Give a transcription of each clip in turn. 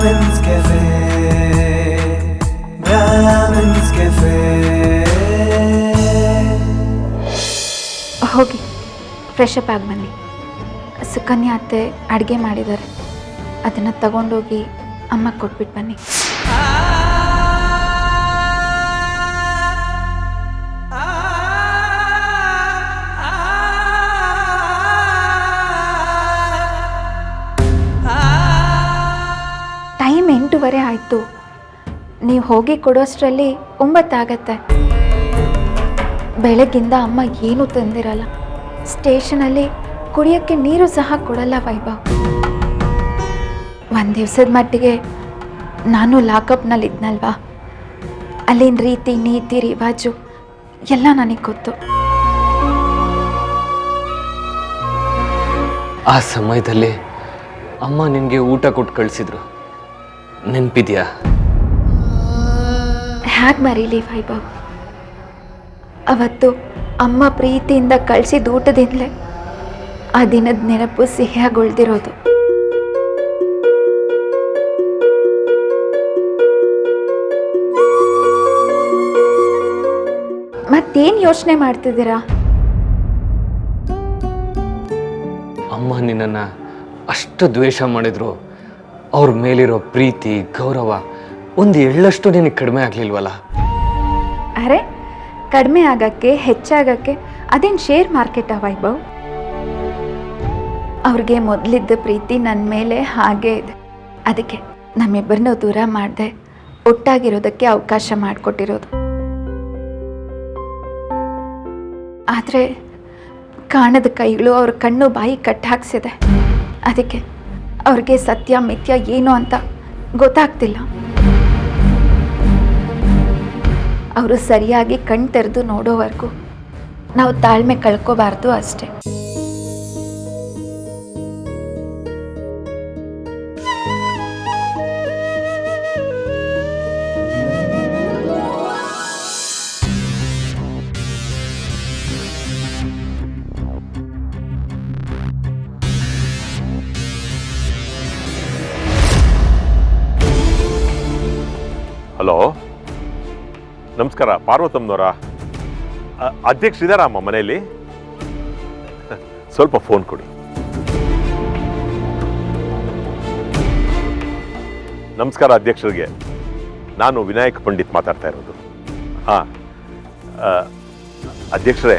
Brahmin's Cafe, Brahmin's Cafe. ಹೋಗಿ fresh up ಆಗಿ ಬನ್ನಿ. ಸುಕನ್ಯಾ ಅತ್ತೆ ಅಡುಗೆ ಮಾಡಿದ್ದಾರೆ, ಅದನ್ನು ತಗೊಂಡೋಗಿ ಅಮ್ಮ ಕೊಟ್ಬಿಟ್ಟು ಬನ್ನಿ. ಟೈಮ್ 8:15 ಆಯಿತು. ನೀವು ಹೋಗಿ ಕೊಡೋಷ್ಟರಲ್ಲಿ 9 ಆಗತ್ತೆ. ಬೆಳಗ್ಗಿಂದ ಅಮ್ಮ ಏನೂ ತಂದಿರಲ್ಲ. ಸ್ಟೇಷನಲ್ಲಿ ಕುಡಿಯೋಕ್ಕೆ ನೀರು ಸಹ ಕೊಡಲ್ಲ ವೈಭವ್. ಒಂದು ದಿವಸದ ಮಟ್ಟಿಗೆ ನಾನು ಲಾಕಪ್ನಲ್ಲಿದ್ನಲ್ವಾ, ಅಲ್ಲಿನ ರೀತಿ ನೀತಿ ರಿವಾಜು ಎಲ್ಲ ನನಗೆ ಗೊತ್ತು. ಆ ಸಮಯದಲ್ಲಿ ಅಮ್ಮ ನಿನಗೆ ಊಟ ಕೊಟ್ಟು ಕಳಿಸಿದ್ರು, ನೆನಪಿದ್ಯಾ? ಹೇಗೆ ಮರೀಲಿ ವೈಭವ್? ಅವತ್ತು ಅಮ್ಮ ಪ್ರೀತಿಯಿಂದ ಕಳಿಸಿದ ಊಟದಿಂದಲೇ ಆ ದಿನದ ನೆನಪು ಸಿಹಿಯಾಗಿ ಉಳಿದಿರೋದು. ಮತ್ತೇನು ಯೋಚನೆ ಮಾಡ್ತಿದ್ದೀರಾ? ಅಮ್ಮ ನಿನ್ನನ್ನು ಅಷ್ಟು ದ್ವೇಷ ಮಾಡಿದ್ರು, ಅವ್ರ ಮೇಲಿರೋ ಪ್ರೀತಿ ಗೌರವ ಒಂದು ಎಳ್ಳಷ್ಟು ನಿನಗೆ ಕಡಿಮೆ ಆಗಲಿಲ್ವಲ್ಲ? ಅರೆ, ಕಡಿಮೆ ಆಗೋಕ್ಕೆ ಹೆಚ್ಚಾಗಕ್ಕೆ ಅದೇನು ಶೇರ್ ಮಾರ್ಕೆಟಾ ವೈಭವ್? ಅವ್ರಿಗೆ ಮೊದಲಿದ್ದ ಪ್ರೀತಿ ನನ್ನ ಮೇಲೆ ಹಾಗೇ ಇದೆ. ಅದಕ್ಕೆ ನಮ್ಮಿಬ್ಬರನ್ನೂ ದೂರ ಮಾಡದೆ ಒಟ್ಟಾಗಿರೋದಕ್ಕೆ ಅವಕಾಶ ಮಾಡಿಕೊಟ್ಟಿರೋದು. ಆದರೆ ಕಾಣದ ಕೈಗಳು ಅವ್ರ ಕಣ್ಣು ಬಾಯಿ ಕಟ್ಟಾಕ್ಸಿದೆ. ಅದಕ್ಕೆ ಅವ್ರಿಗೆ ಸತ್ಯ ಮಿಥ್ಯ ಏನು ಅಂತ ಗೊತ್ತಾಗ್ತಿಲ್ಲ. ಅವರು ಸರಿಯಾಗಿ ಕಣ್ ತೆರೆದು ನೋಡೋವರೆಗೂ ನಾವು ತಾಳ್ಮೆ ಕಳ್ಕೋಬಾರ್ದು ಅಷ್ಟೆ. ಹಲೋ, ನಮಸ್ಕಾರ. ಪಾರ್ವತಮ್ಮನವರ ಅಧ್ಯಕ್ಷರಿದ್ದಾರಮ್ಮ ಮನೆಯಲ್ಲಿ? ಸ್ವಲ್ಪ ಫೋನ್ ಕೊಡಿ. ನಮಸ್ಕಾರ ಅಧ್ಯಕ್ಷರಿಗೆ, ನಾನು ವಿನಾಯಕ್ ಪಂಡಿತ್ ಮಾತಾಡ್ತಾ ಇರೋದು. ಅಧ್ಯಕ್ಷರೇ,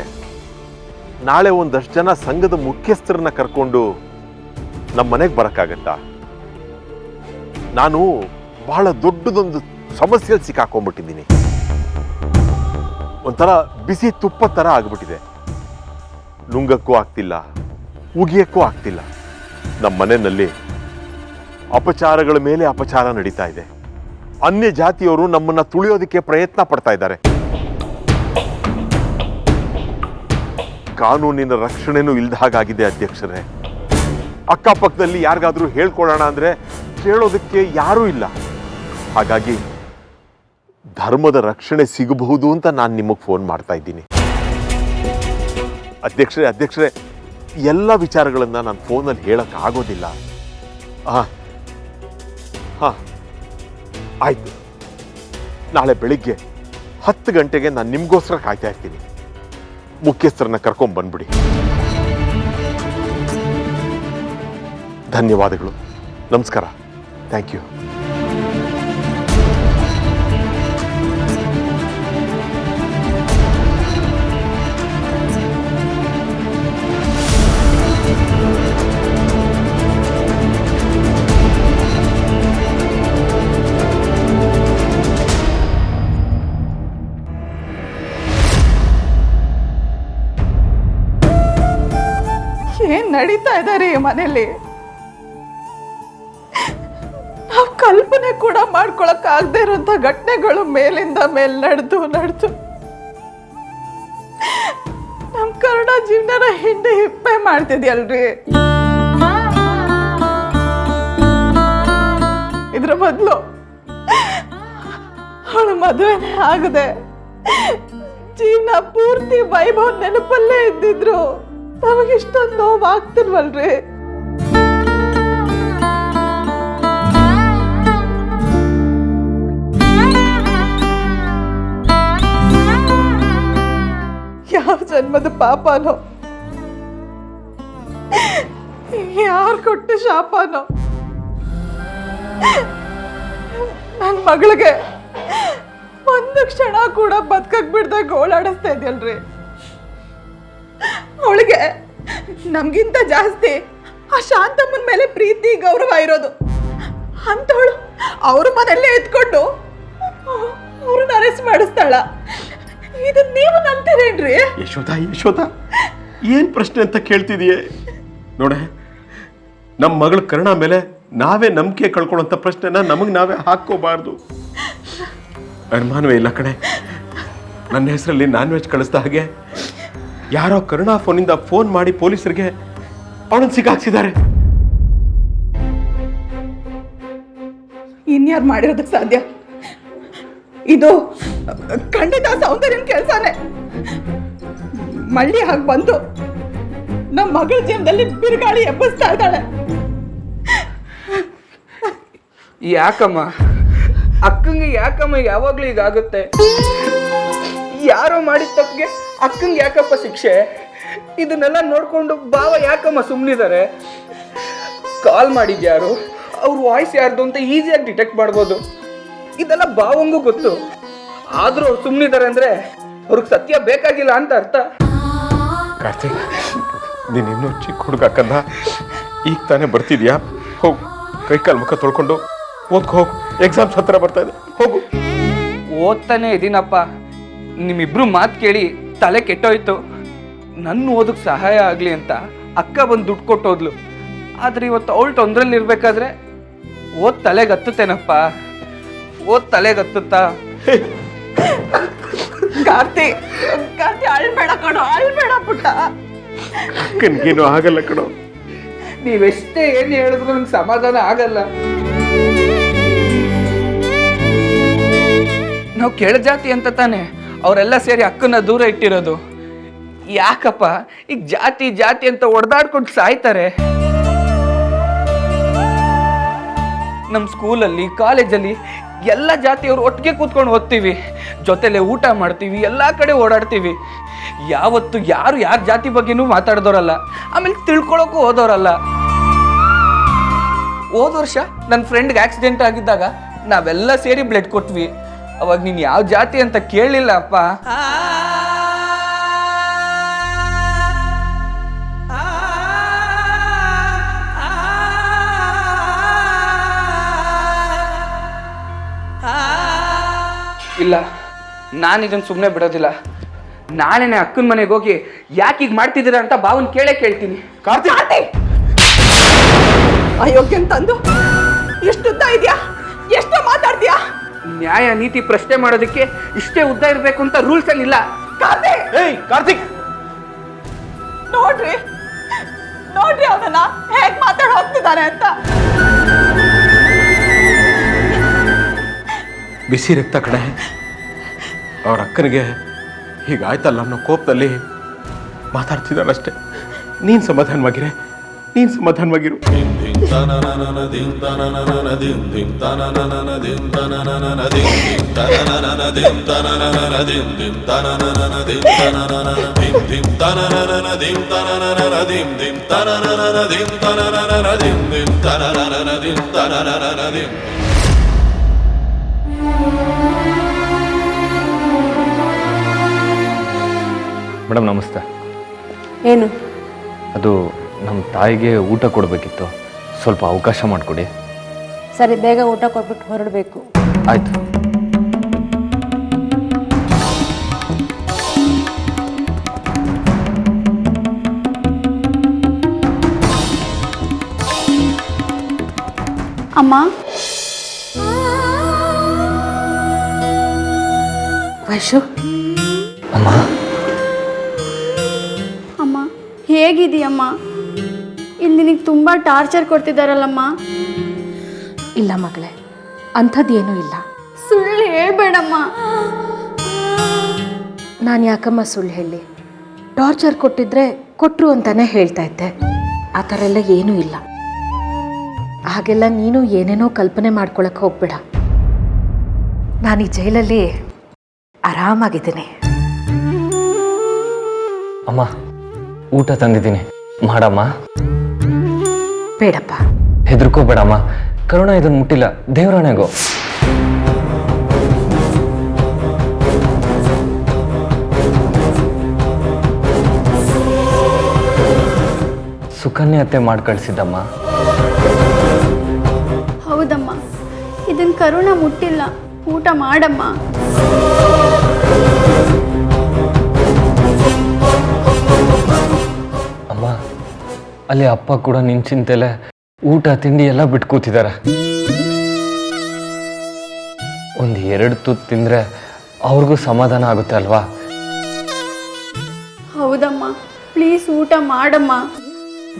ನಾಳೆ ಒಂದಷ್ಟು ಜನ ಸಂಘದ ಮುಖ್ಯಸ್ಥರನ್ನ ಕರ್ಕೊಂಡು ನಮ್ಮ ಮನೆಗೆ ಬರೋಕ್ಕಾಗತ್ತಾ? ನಾನು ಬಹಳ ದೊಡ್ಡದೊಂದು ಸಮಸ್ಯೆಯಲ್ಲಿ ಸಿಕ್ಕಾಕೊಂಡ್ಬಿಟ್ಟಿದ್ದೀನಿ. ಒಂಥರ ಬಿಸಿ ತುಪ್ಪ ಥರ ಆಗ್ಬಿಟ್ಟಿದೆ. ನುಂಗಕ್ಕೂ ಆಗ್ತಿಲ್ಲ, ಉಗಿಯಕ್ಕೂ ಆಗ್ತಿಲ್ಲ. ನಮ್ಮ ಮನೆಯಲ್ಲಿ ಅಪಚಾರಗಳ ಮೇಲೆ ಅಪಚಾರ ನಡೀತಾ ಇದೆ. ಅನ್ಯ ಜಾತಿಯವರು ನಮ್ಮನ್ನ ತುಳಿಯೋದಕ್ಕೆ ಪ್ರಯತ್ನ ಪಡ್ತಾ ಇದ್ದಾರೆ. ಕಾನೂನಿನ ರಕ್ಷಣೆನೂ ಇಲ್ದ ಹಾಗಾಗಿದೆ ಅಧ್ಯಕ್ಷರೇ. ಅಕ್ಕಪಕ್ಕದಲ್ಲಿ ಯಾರಿಗಾದ್ರೂ ಹೇಳ್ಕೊಳ್ಳೋಣ ಅಂದ್ರೆ ಕೇಳೋದಕ್ಕೆ ಯಾರೂ ಇಲ್ಲ. ಹಾಗಾಗಿ ಧರ್ಮದ ರಕ್ಷಣೆ ಸಿಗಬಹುದು ಅಂತ ನಾನು ನಿಮಗೆ ಫೋನ್ ಮಾಡ್ತಾ ಇದ್ದೀನಿ. ಅಧ್ಯಕ್ಷರೇ, ಎಲ್ಲ ವಿಚಾರಗಳನ್ನ ನಾನು ಫೋನಲ್ಲಿ ಹೇಳಕ್ ಆಗೋದಿಲ್ಲ. ಆಯ್ತು, ನಾಳೆ ಬೆಳಿಗ್ಗೆ 10 ಗಂಟೆಗೆ ನಾನು ನಿಮ್ಗೋಸ್ಕರ ಕಾಯ್ತಾ ಇರ್ತೀನಿ. ಮುಖ್ಯಸ್ಥರನ್ನ ಕರ್ಕೊಂಡ್ ಬಂದ್ಬಿಡಿ. ಧನ್ಯವಾದಗಳು, ನಮಸ್ಕಾರ, ಥ್ಯಾಂಕ್ ಯು. ಏನ್ ನಡೀತಾ ಇದ್ದಾರೆ ಈ ಮನೆಯಲ್ಲಿ? ನಾವು ಕಲ್ಪನೆ ಕೂಡ ಮಾಡ್ಕೊಳಕ್ ಆಗದೆ ಇರುವಂತ ಘಟನೆಗಳು ಮೇಲಿಂದ ಮೇಲೆ ನಡೆದು ನಮ್ ಕನ್ನಡ ಜೀವನ ಹಿಂದೆ ಹಿಪ್ಪೆ ಮಾಡ್ತಿದ್ಯಲ್ರಿ. ಇದ್ರ ಬದಲು ಅವಳು ಮದುವೆನೇ ಆಗದೆ ಜೀವನ ಪೂರ್ತಿ ವೈಭವ್ ನೆನಪಲ್ಲೇ ಇದ್ದಿದ್ರು ನಮಗಿಷ್ಟೊಂದು ನೋವಾಗ್ತಿಲ್ವಲ್ರಿ? ಜನ್ಮದ ಪಾಪನೋ ಯಾರು ಕೊಟ್ಟ ಶಾಪನೋ ನನ್ನ ಮಗಳಿಗೆ ಒಂದು ಕ್ಷಣ ಕೂಡ ಬದುಕಕ್ ಬಿಡ್ದಾಗ ಓಡಾಡಿಸ್ತಾ ಇದೆಯಲ್ರಿ. ಅವಳಿಗೆ ನಮ್ಗಿಂತ ಜಾಸ್ತಿ ಆ ಶಾಂತಮ್ಮನ ಮೇಲೆ ಪ್ರೀತಿ ಗೌರವ ಇರೋದು. ಅಂತವಳು ಅವ್ರ ಮನೆಯಲ್ಲೇ ಎತ್ಕೊಂಡು ಅವ್ರನ್ನ ಅರೆಸ್ಟ್ ಮಾಡಿಸ್ತಾಳ. ಇದನ್ನ ನೀವು ನಂಬ್ತೀರೇನ್ರಿ? ಯಶೋಧ ಏನ್ ಪ್ರಶ್ನೆ ಅಂತ ಕೇಳ್ತಿದೀಯ ನೋಡೆ. ನಮ್ಮ ಮಗಳ ಕರ್ಣ ಮೇಲೆ ನಾವೇ ನಂಬಿಕೆ ಕಳ್ಕೊಳ್ಳೋಂಥ ಪ್ರಶ್ನೆನ ನಮಗೆ ನಾವೇ ಹಾಕೋಬಾರ್ದು. ಅನುಮಾನವೇ ಇಲ್ಲ ಕಣೆ, ನನ್ನ ಹೆಸರಲ್ಲಿ ನಾನ್ ವೆಜ್ ಕಳಿಸ್ದ ಹಾಗೆ ಯಾರೋ ಕರುಣಾ ಫೋನಿಂದ ಫೋನ್ ಮಾಡಿ ಪೊಲೀಸರಿಗೆ ಅವಳನ್ನು ಸಿಕ್ಕಾಕ್ಸಿದ್ದಾರೆ. ಇನ್ಯಾರು ಮಾಡಿರೋದಕ್ಕೆ ಸಾಧ್ಯ? ಇದು ಖಂಡಿತ ಸೌಂದರ್ಯನ ಕೆಲಸನೇ. ಮಳ್ಳಿ ಹಾಗೆ ಬಂದು ನಮ್ಮ ಮಗಳ ಜೀವನದಲ್ಲಿ ಬಿರುಗಾಳಿ ಎಬ್ಬಿಸ್ತಾ ಇದ್ದಾಳೆ. ಯಾಕಮ್ಮ ಅಕ್ಕಂಗೆ ಯಾಕಮ್ಮ ಯಾವಾಗ್ಲೂ ಹೀಗಾಗುತ್ತೆ? ಯಾರೋ ಮಾಡಿದ ತಪ್ಪಿಗೆ ಅಕ್ಕಂಗೆ ಯಾಕಪ್ಪ ಶಿಕ್ಷೆ? ಇದನ್ನೆಲ್ಲ ನೋಡ್ಕೊಂಡು ಬಾವ ಯಾಕಮ್ಮ ಸುಮ್ಮನಿದ್ದಾರೆ? ಕಾಲ್ ಮಾಡಿದ್ಯಾರು, ಅವ್ರ ವಾಯ್ಸ್ ಯಾರ್ದು ಅಂತ ಈಸಿಯಾಗಿ ಡಿಟೆಕ್ಟ್ ಮಾಡ್ಬೋದು. ಇದೆಲ್ಲ ಬಾವಂಗೂ ಗೊತ್ತು. ಆದ್ರೂ ಅವ್ರು ಸುಮ್ಮನಿದ್ದಾರೆ ಅಂದ್ರೆ ಅವ್ರಿಗೆ ಸತ್ಯ ಬೇಕಾಗಿಲ್ಲ ಅಂತ ಅರ್ಥ. ಕಾರ್ತಿಕ್, ನೀನಿನ್ನೂ ಚಿಕ್ಕ ಹುಡುಗ ಕಂದ, ಈಗ ತಾನೇ ಬರ್ತಿದ್ಯಾ? ಹೋಗು, ಕೈಕಾಲು ಮುಖ ತೊಳ್ಕೊಂಡು ಓದ್ಕೊ ಹೋಗು. ಎಕ್ಸಾಮ್ಸ್ ಹತ್ರ ಬರ್ತಾ ಇದೆ, ಹೋಗು. ಓದ್ತಾನೆ ಇದೀನಪ್ಪ. ನಿಮ್ಮಿಬ್ರು ಮಾತು ಕೇಳಿ ತಲೆ ಕೆಟ್ಟೋಯ್ತು. ನನ್ನ ಓದಕ್ಕೆ ಸಹಾಯ ಆಗಲಿ ಅಂತ ಅಕ್ಕ ಬಂದು ದುಡ್ಡು ಕೊಟ್ಟೋದ್ಲು. ಆದ್ರೆ ಇವತ್ತು ಅವಳು ತೊಂದ್ರೆಲಿ ಇರ್ಬೇಕಾದ್ರೆ ಓದ್ ತಲೆಗತ್ತುತ್ತೇನಪ್ಪ? ಓದ್ ತಲೆಗತ್ತುತ್ತಾ? ಕಾರ್ತಿ ಅಳ್ಬೇಡ ಕಣೋ, ಅಳ್ಬೇಡ ಪುಟ್ಟ. ಅಕ್ಕನಿಗೇನು ಆಗಲ್ಲ ಕಣೋ. ನೀವೆಷ್ಟೇ ಏನು ಹೇಳಿದ್ರು ನಂಗೆ ಸಮಾಧಾನ ಆಗಲ್ಲ. ನಾವು ಕೆಳ ಜಾತಿ ಅಂತ ತಾನೆ ಅವರೆಲ್ಲ ಸೇರಿ ಅಕ್ಕನ ದೂರ ಇಟ್ಟಿರೋದು. ಯಾಕಪ್ಪ ಈಗ ಜಾತಿ ಜಾತಿ ಅಂತ ಹೊಡೆದಾಡ್ಕೊಂಡು ಸಾಯ್ತಾರೆ? ನಮ್ಮ ಸ್ಕೂಲಲ್ಲಿ ಕಾಲೇಜಲ್ಲಿ ಎಲ್ಲ ಜಾತಿಯವರು ಒಟ್ಟಿಗೆ ಕೂತ್ಕೊಂಡು ಓದ್ತೀವಿ, ಜೊತೆಲೆ ಊಟ ಮಾಡ್ತೀವಿ, ಎಲ್ಲ ಕಡೆ ಓಡಾಡ್ತೀವಿ. ಯಾವತ್ತು ಯಾರು ಯಾರ ಜಾತಿ ಬಗ್ಗೆನೂ ಮಾತಾಡ್ದೋರಲ್ಲ, ಆಮೇಲೆ ತಿಳ್ಕೊಳಕ್ಕೂ ಹೋದವರಲ್ಲ. ಹೋದ ವರ್ಷ ನನ್ನ ಫ್ರೆಂಡ್ಗೆ ಆಕ್ಸಿಡೆಂಟ್ ಆಗಿದ್ದಾಗ ನಾವೆಲ್ಲ ಸೇರಿ ಬ್ಲಡ್ ಕೊಟ್ವಿ. ಅವಾಗ ನೀನು ಯಾವ ಜಾತಿ ಅಂತ ಕೇಳಲಿಲ್ಲ ಅಪ್ಪ. ಇಲ್ಲ, ನಾನು ಇದನ್ನು ಸುಮ್ಮನೆ ಬಿಡೋದಿಲ್ಲ. ನಾಳೆನೆ ಅಕ್ಕನ ಮನೆಗೆ ಹೋಗಿ ಯಾಕೆ ಈಗ ಮಾಡ್ತಿದ್ದೀರಾ ಅಂತ ಬಾವನ್ ಕೇಳ್ತೀನಿ. ಕಾರ್ತಿಕ್, ಅಯೋಗ್ಯನ್ ತಂದು ಎಷ್ಟುದ್ದ ಇದೆಯಾ? ಎಷ್ಟು ಮಾತಾಡ್ತೀಯಾ? ನ್ಯಾಯ ನೀತಿ ಪ್ರಶ್ನೆ ಮಾಡೋದಕ್ಕೆ ಇಷ್ಟೇ ಉದ್ದ ಇರಬೇಕು ಅಂತ ರೂಲ್ಸ್ ಅಲ್ಲಿ ಇಲ್ಲ. ಕಾರ್ತಿಕ್, ನೋಡ್ರಿ ಅವನನ್ನ ಹೇಗ್ ಮಾತಾಡ್ ಹೋಗ್ತಿದ್ದಾನೆ ಅಂತ. ಬಿಸಿ ರಕ್ತ ಕಡೆ ಅವ್ರ ಅಕ್ಕನಿಗೆ ಹೀಗಾಯ್ತಲ್ಲ ಅನ್ನೋ ಕೋಪದಲ್ಲಿ ಮಾತಾಡ್ತಿದ್ದಾನಷ್ಟೇ. ನೀನು ಸಮಾಧಾನವಾಗಿರೆ, ನೀನು ಸಮಾಧಾನವಾಗಿರು. ಮೇಡಮ್ ನಮಸ್ತೆ. ಏನು? ಅದು ನಮ್ಮ ತಾಯಿಗೆ ಊಟ ಕೊಡಬೇಕಿತ್ತು, ಸ್ವಲ್ಪ ಅವಕಾಶ ಮಾಡಿಕೊಡಿ. ಸರಿ, ಬೇಗ ಊಟ ಕೊಟ್ಬಿಟ್ಟು ಹೊರಡಬೇಕು. ಆಯಿತು. ಅಮ್ಮ, ವೈಶು, ಅಮ್ಮ ಅಮ್ಮ ಹೇಗಿದೆಯಮ್ಮ? ಇಲ್ಲಿ ನಿನಗೆ ತುಂಬ ಟಾರ್ಚರ್ ಕೊಡ್ತಿದ್ದಾರಲ್ಲಮ್ಮ. ಇಲ್ಲ ಮಗಳೇ, ಅಂಥದ್ದೇನೂ ಇಲ್ಲ. ಸುಳ್ಳು ಹೇಳ್ಬೇಡಮ್ಮ. ನಾನು ಯಾಕಮ್ಮ ಸುಳ್ಳು ಹೇಳಿ? ಟಾರ್ಚರ್ ಕೊಟ್ಟಿದ್ರೆ ಕೊಟ್ಟರು ಅಂತಾನೆ ಹೇಳ್ತಾ ಇದ್ದೆ. ಆ ಥರ ಎಲ್ಲ ಏನೂ ಇಲ್ಲ. ಹಾಗೆಲ್ಲ ನೀನು ಏನೇನೋ ಕಲ್ಪನೆ ಮಾಡ್ಕೊಳಕ್ಕೆ ಹೋಗ್ಬೇಡ. ನಾನು ಈ ಜೈಲಲ್ಲಿ ಆರಾಮಾಗಿದ್ದೀನಿ. ಅಮ್ಮ ಊಟ ತಂದಿದ್ದೀನಿ ಮಾಡಮ್ಮ. ಬೇಡಪ್ಪ. ಹೆದರ್ಕೋಬೇಡಮ್ಮ, ಕರುಣ ಇದನ್ನು ಮುಟ್ಟಿಲ್ಲ, ದೇವರಾಣೆಗೋ. ಸುಕನ್ಯಾ ಅತ್ತೆ ಮಾಡಿ ಕಳಿಸಿದ್ದಮ್ಮ. ಹೌದಮ್ಮ, ಇದನ್ನ ಕರುಣ ಮುಟ್ಟಿಲ್ಲ, ಊಟ ಮಾಡಮ್ಮ. ಅಮ್ಮ, ಅಲ್ಲಿ ಅಪ್ಪ ಕೂಡ ನಿನ್ ಚಿಂತೆಲೆ ಊಟ ತಿಂಡಿ ಎಲ್ಲ ಬಿಟ್ಟು ಕೂತಿದ್ದಾರೆ. ಒಂದು 2 ತುತ್ತು ತಿಂದರೆ ಅವ್ರಿಗೂ ಸಮಾಧಾನ ಆಗುತ್ತೆ ಅಲ್ವಾ? ಹೌದಮ್ಮ, ಪ್ಲೀಸ್ ಊಟ ಮಾಡಮ್ಮ.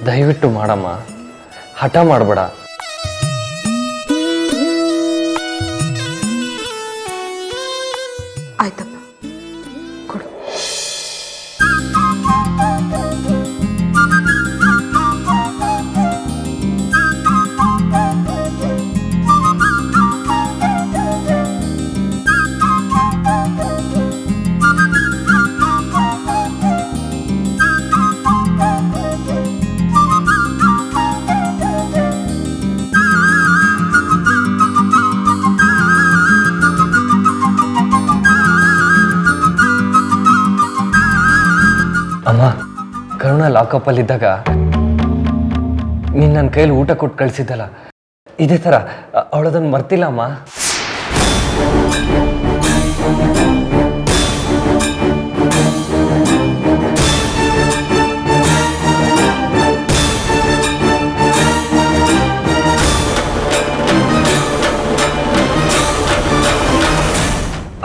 ದಯವಿಟ್ಟು ಮಾಡಮ್ಮ, ಹಠ ಮಾಡಬೇಡ. ಆಯ್ತಪ್ಪ, ಕೊಡು. ಅಮ್ಮ, ಕರುಣ ಲಾಕಪ್ಪಲ್ಲಿದ್ದಾಗ ನೀನು ನನ್ನ ಕೈಯಲ್ಲಿ ಊಟ ಕೊಟ್ಟು ಕಳಿಸಿದ್ದಲ್ಲ, ಇದೇ ಥರ ಅವಳದನ್ನು ಮರ್ತಿಲ್ಲ ಅಮ್ಮ.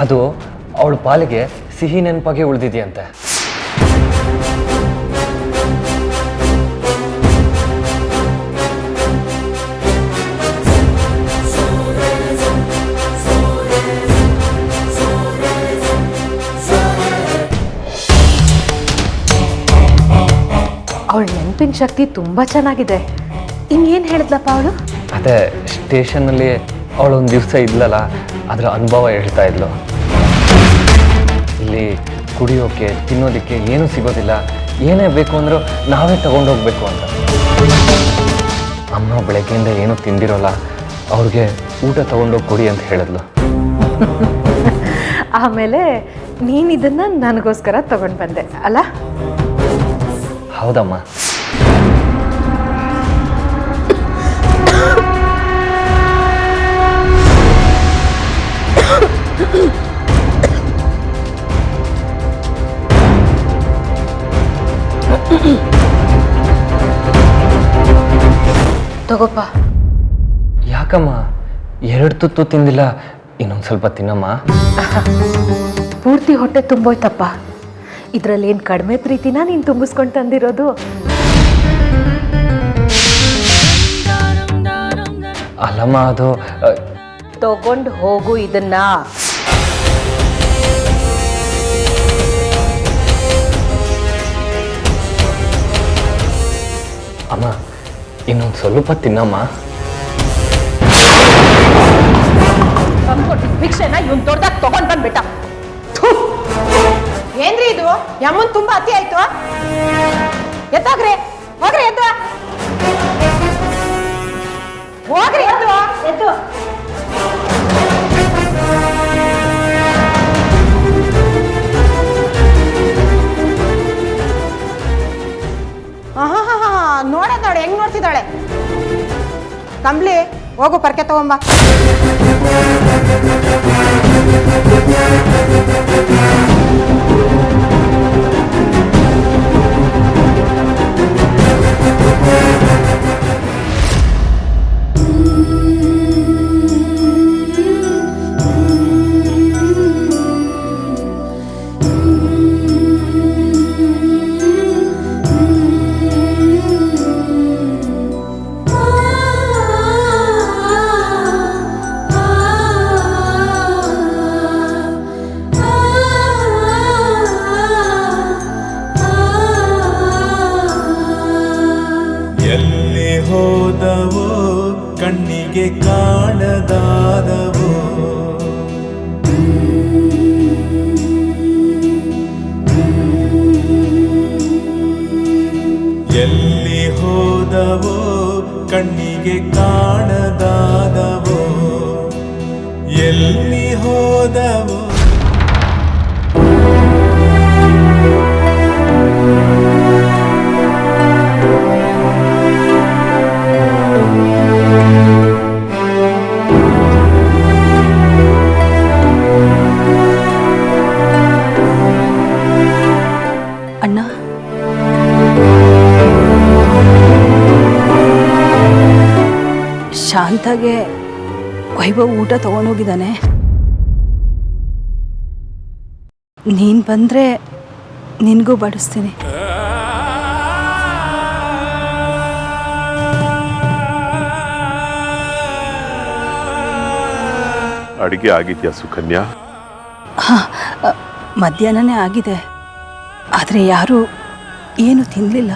ಅದು ಅವಳ ಪಾಲಿಗೆ ಸಿಹಿ ನೆನಪಾಗಿ ಉಳಿದಿದೆಯಂತೆ. ಅವಳ ನೆನಪಿನ ಶಕ್ತಿ ತುಂಬ ಚೆನ್ನಾಗಿದೆ. ಇನ್ನೇನು ಹೇಳಿದ್ಲಪ್ಪ ಅವಳು? ಅದೇ ಸ್ಟೇಷನ್ನಲ್ಲಿ ಅವಳೊಂದು ದಿವಸ ಇದ್ಲಲ್ಲ, ಅದರ ಅನುಭವ ಹೇಳ್ತಾ ಇದ್ಲು. ಇಲ್ಲಿ ಕುಡಿಯೋಕ್ಕೆ ತಿನ್ನೋದಕ್ಕೆ ಏನೂ ಸಿಗೋದಿಲ್ಲ, ಏನೇ ಬೇಕು ಅಂದರೂ ನಾವೇ ತಗೊಂಡೋಗ್ಬೇಕು ಅಂತ. ಅಮ್ಮ ಬೆಳಗ್ಗೆಯಿಂದ ಏನೂ ತಿಂದಿರೋಲ್ಲ, ಅವ್ರಿಗೆ ಊಟ ತಗೊಂಡೋಗಿ ಕೊಡಿ ಅಂತ ಹೇಳಿದ್ಲು. ಆಮೇಲೆ ನೀನು ಇದನ್ನು ನನಗೋಸ್ಕರ ತಗೊಂಡು ಬಂದೆ ಅಲ್ಲ? ಹೌದಮ್ಮ. ತಗೋಪ್ಪ. ಯಾಕಮ್ಮ 2 ತುತ್ತು ತಿಂದಿಲ್ಲ, ಇನ್ನೊಂದು ಸ್ವಲ್ಪ ತಿನ್ನಮ್ಮ. ಪೂರ್ತಿ ಹೊಟ್ಟೆ ತುಂಬೋಯ್ತಪ್ಪ. ಇದರಲ್ಲಿ ಏನು ಕಡಿಮೆ ಪ್ರೀತಿನ ನೀನು ತುಂಬಿಸ್ಕೊಂಡು ತಂದಿರೋದು? ಅಲ್ಲಮ್ಮ, ಅದು ತಗೊಂಡು ಹೋಗು ಇದನ್ನ. ಅಮ್ಮ ಇನ್ನೊಂದು ಸ್ವಲ್ಪ ತಿನ್ನಮ್ಮ. ಭಿಕ್ಷೆನ ಇವನ್ ದೊಡ್ಡದಾಗಿ ತಗೊಂಡ್ ಬಂದ್ಬಿಟ್ಟ. ಏನ್ರಿ ಇದು? ಯಮನ್ ತುಂಬಾ ಅತಿ ಆಯ್ತು. ಎದ್ದಾಗ್ರಿ, ಹೋಗ್ರಿ, ಎದ್ದು ಹೋಗ್ರಿ, ಎದ್ದು ಎದ್ದು. ನೋಡೋದ್ ನೋಡಿ ಹೆಂಗ್ ನೋಡ್ತಿದ್ದಾಳೆ. ಕಂಬ್ಲಿ, ಹೋಗು ಪರ್ಕೆ ತಗೊಂಬ. ಹೋದವೋ ಕಣ್ಣಿಗೆ ಕಾಣದಾದವೋ ಎಲ್ಲಿ ಹೋದವೋ ಕಣ್ಣಿಗೆ ಕಾಣದಾದವೋ ಎಲ್ಲಿ ಹೋದವೋ. ಅಣ್ಣ, ಶಾಂತಾಗೆ ವೈಭವ್ ಊಟ ತಗೊಂಡೋಗಿದ್ದಾನೆ. ನೀನು ಬಂದರೆ ನಿನಗೂ ಬಡಿಸ್ತೀನಿ. ಅಡಿಗೆ ಆಗಿದ್ಯಾ ಸುಕನ್ಯಾ? ಹಾಂ, ಮಧ್ಯಾಹ್ನನೇ ಆಗಿದೆ. ಆದರೆ ಯಾರೂ ಏನು ತಿನ್ನಲಿಲ್ಲ.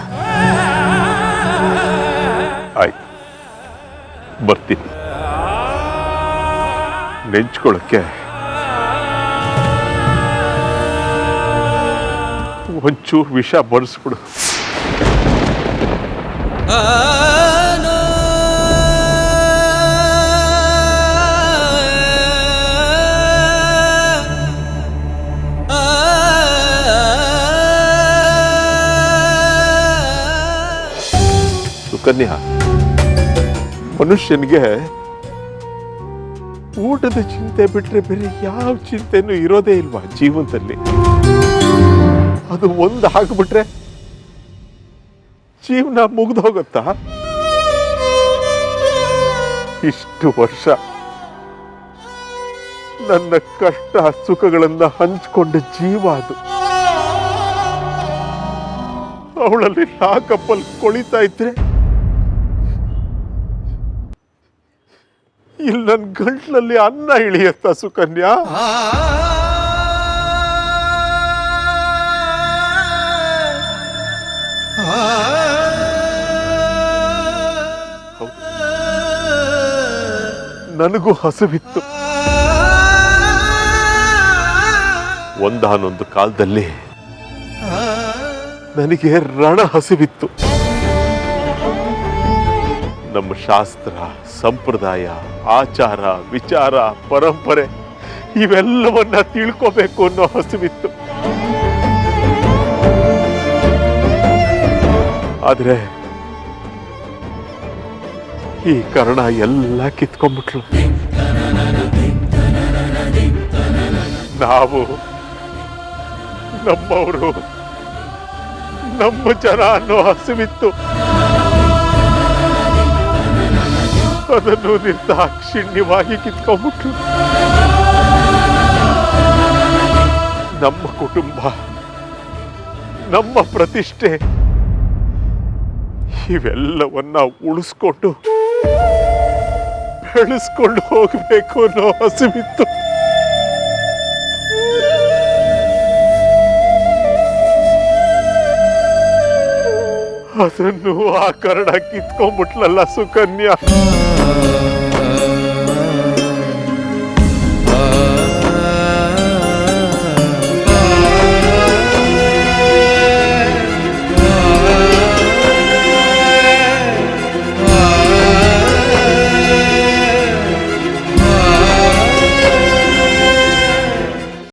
ಆಯ್ತು, ಬರ್ತೀನಿ. ನೆಂಚ್ಕೊಳಕ್ಕೆ ಒಂಚೂರು ವಿಷ ಬರೆಸ್ಬಿಡು. ಸುಕನ್ಯಾ, ಮನುಷ್ಯನಿಗೆ ಊಟದ ಚಿಂತೆ ಬಿಟ್ರೆ ಬೇರೆ ಯಾವ ಚಿಂತೆನೂ ಇರೋದೇ ಇಲ್ವಾ ಜೀವನದಲ್ಲಿ? ಅದು ಒಂದು ಹಾಕ್ಬಿಟ್ರೆ ಜೀವನ ಮುಗ್ದು ಹೋಗುತ್ತಾ? ಇಷ್ಟು ವರ್ಷ ನನ್ನ ಕಷ್ಟ ಸುಖಗಳನ್ನ ಹಂಚ್ಕೊಂಡ ಜೀವ ಅದು. ಅವಳಲ್ಲಿ ನಾಕಪ್ಪಲ್ಲಿ ಕೊಳಿತಾ ಇದ್ರೆ ಇಲ್ಲಿ ನನ್ನ ಗಂಟ್ಲಲ್ಲಿ ಅನ್ನ ಇಳಿಯತ್ತ ಸುಕನ್ಯಾ? ನನಗೂ ಹಸುವಿತ್ತು. ಒಂದಾನೊಂದು ಕಾಲದಲ್ಲಿ ನನಗೆ ರಣ ಹಸಿವಿತ್ತು. ನಮ್ಮ ಶಾಸ್ತ್ರ, ಸಂಪ್ರದಾಯ, ಆಚಾರ, ವಿಚಾರ, ಪರಂಪರೆ ಇವೆಲ್ಲವನ್ನ ತಿಳ್ಕೋಬೇಕು ಅನ್ನೋ ಹಸಿವಿತ್ತು. ಆದ್ರೆ ಈ ಕರ್ಣ ಎಲ್ಲ ಕಿತ್ಕೊಂಡ್ಬಿಟ್ಲು. ನಾವು, ನಮ್ಮವರು, ನಮ್ಮ ಜನ ಅನ್ನೋ ಹಸಿವಿತ್ತು. ಅದನ್ನು ನಿರ್ದಾಕ್ಷಿಣ್ಯವಾಗಿ ಕಿತ್ಕೊಂಡ್ಬಿಟ್ಲು. ನಮ್ಮ ಕುಟುಂಬ, ನಮ್ಮ ಪ್ರತಿಷ್ಠೆ ಇವೆಲ್ಲವನ್ನ ಉಳಿಸ್ಕೊಂಡು ಬೆಳೆಸ್ಕೊಂಡು ಹೋಗ್ಬೇಕು ಅನ್ನೋ ಹಸಿವಿತ್ತು. ಅದನ್ನು ಆ ಕರ್ಣ ಕಿತ್ಕೊಂಡ್ಬಿಟ್ಲಲ್ಲ ಸುಕನ್ಯಾ.